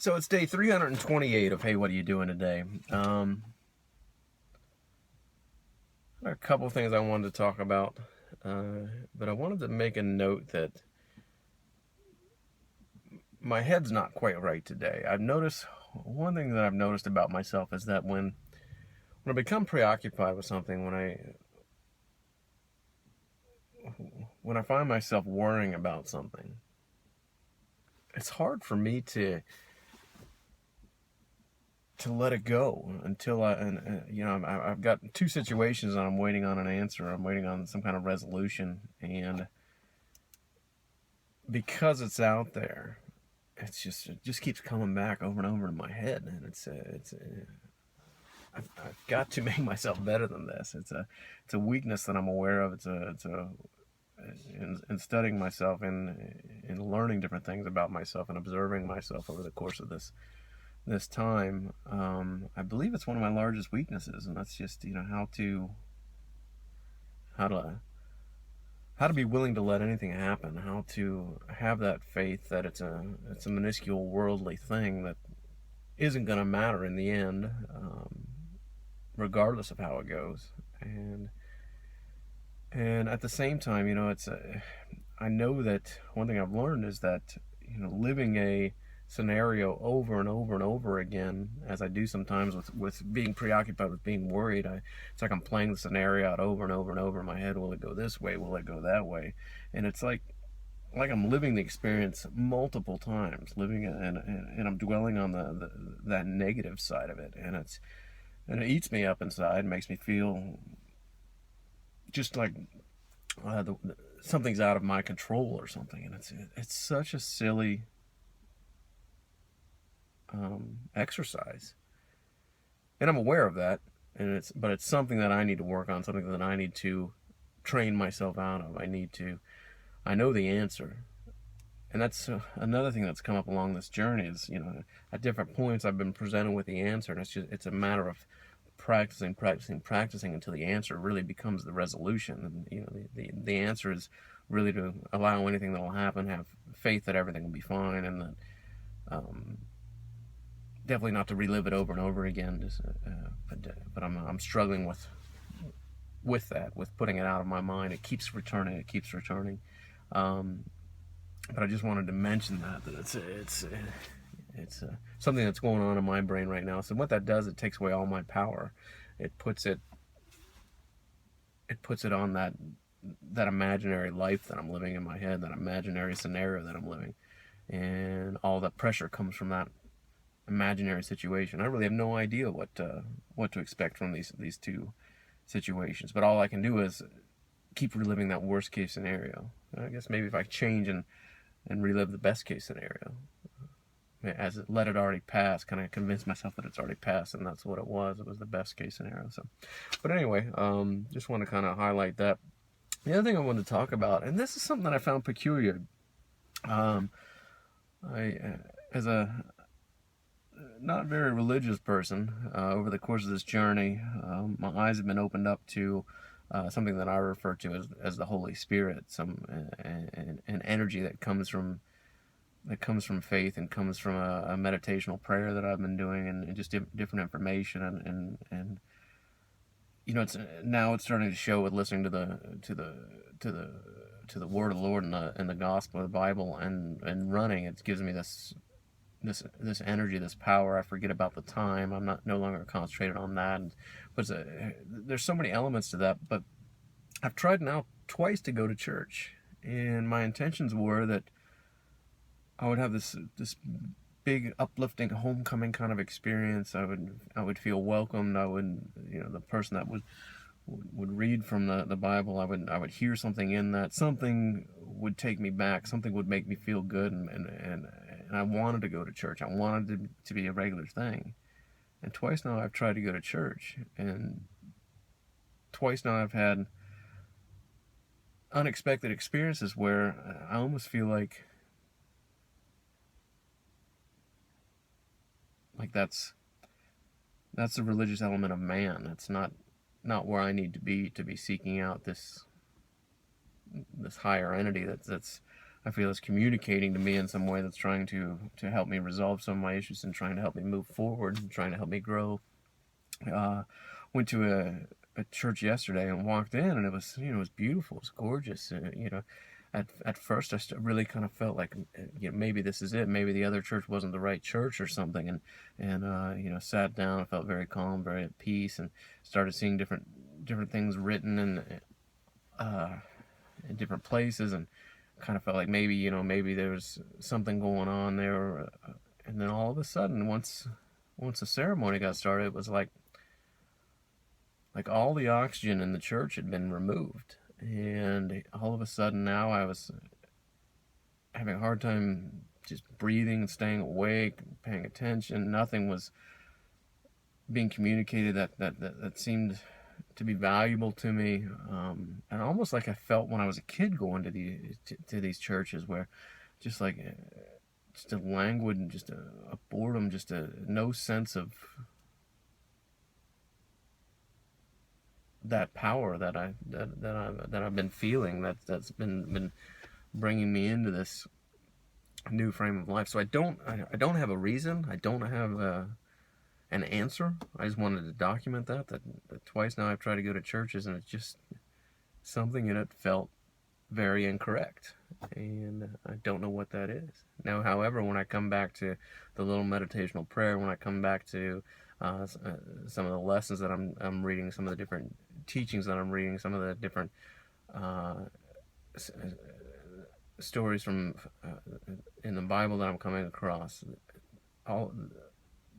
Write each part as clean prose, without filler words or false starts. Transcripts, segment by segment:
So it's day 328 of Hey, What Are You Doing Today? A couple of things I wanted to talk about, but I wanted to make a note that my head's not quite right today. I've noticed one thing that I've noticed about myself is that when I become preoccupied with something, when I find myself worrying about something, it's hard for me to let it go until I've got two situations and I'm waiting on an answer. I'm waiting on some kind of resolution, and because it's out there, it just keeps coming back over and over in my head, and I've got to make myself better than this. It's a weakness that I'm aware of. In studying myself in learning different things about myself and observing myself over the course of this time, I believe it's one of my largest weaknesses, and that's just how to how to be willing to let anything happen, how to have that faith that it's a minuscule worldly thing that isn't going to matter in the end, regardless of how it goes, and at the same time, I know that one thing I've learned is that living a scenario over and over and over again, as I do sometimes with being preoccupied with being worried. It's like I'm playing the scenario out over and over and over in my head. Will it go this way? Will it go that way? And it's like I'm living the experience multiple times, living and I'm dwelling on that negative side of it, and it eats me up inside, makes me feel just like something's out of my control or something, and it's such a silly exercise, and I'm aware of that, but it's something that I need to work on, something that I need to train myself out of. I know the answer, and that's another thing that's come up along this journey is at different points I've been presented with the answer, and it's a matter of practicing until the answer really becomes the resolution. And the answer is really to allow anything that will happen, have faith that everything will be fine, and that definitely not to relive it over and over again. But I'm struggling with putting it out of my mind. It keeps returning. But I just wanted to mention that it's something that's going on in my brain right now. So what that does, it takes away all my power. It puts it on that imaginary life that I'm living in my head, that imaginary scenario that I'm living, and all that pressure comes from that imaginary situation. I really have no idea what to expect from these two situations, but all I can do is keep reliving that worst case scenario. I guess maybe if I change and relive the best case scenario, let it already pass, kind of convince myself that it's already passed, and that's what it was. It was the best case scenario. So, but anyway, just want to kind of highlight that. The other thing I wanted to talk about, and this is something that I found peculiar. As a not very religious person, over the course of this journey, my eyes have been opened up to something that I refer to as the Holy Spirit, an energy that comes from faith and comes from a meditational prayer that I've been doing, and just different information, and it's starting to show with listening to the word of the Lord and the gospel of the Bible, and running. It gives me this energy, this power. I forget about the time. I'm no longer concentrated on that. But there's so many elements to that. But I've tried now twice to go to church, and my intentions were that I would have this big uplifting homecoming kind of experience. I would feel welcomed. I would, the person that would read from the Bible, I would hear something in that. Something would take me back. Something would make me feel good, and I wanted to go to church. I wanted it to be a regular thing. And twice now I've tried to go to church, and twice now I've had unexpected experiences where I almost feel like that's the religious element of man. That's not where I need to be seeking out this higher entity. I feel is communicating to me in some way that's trying to help me resolve some of my issues and trying to help me move forward and trying to help me grow. Uh, Went to a church yesterday and walked in, and it was, it was beautiful, it was gorgeous. At first I really kind of felt like, maybe this is it, maybe the other church wasn't the right church or something, and sat down. I felt very calm, very at peace, and started seeing different things written uh, in different places, and kind of felt like maybe there was something going on there. And then all of a sudden, once the ceremony got started, it was like all the oxygen in the church had been removed, and all of a sudden now I was having a hard time just breathing and staying awake, paying attention. Nothing was being communicated that seemed to be valuable to me, and almost like I felt when I was a kid going to these churches, where just like just a languid and just a boredom, just a no sense of that power that I've been feeling, that's been bringing me into this new frame of life. So I don't have a reason. I don't have an answer. I just wanted to document that twice now I've tried to go to churches, and it's just something in it felt very incorrect, and I don't know what that is. Now, however, when I come back to the little meditational prayer, when I come back to some of the lessons that I'm reading, some of the different teachings that I'm reading, some of the different uh, stories from in the Bible that I'm coming across, all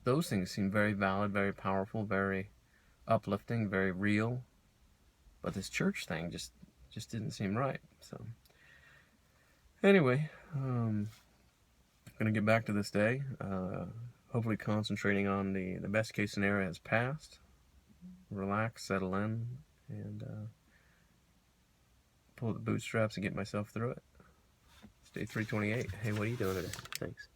those things seem very valid, very powerful, very uplifting, very real. But this church thing just didn't seem right. So anyway, I'm gonna get back to this day. Hopefully, concentrating on the best case scenario has passed. Relax, settle in, and pull the bootstraps and get myself through it. It's day 328. Hey, what are you doing today? Thanks.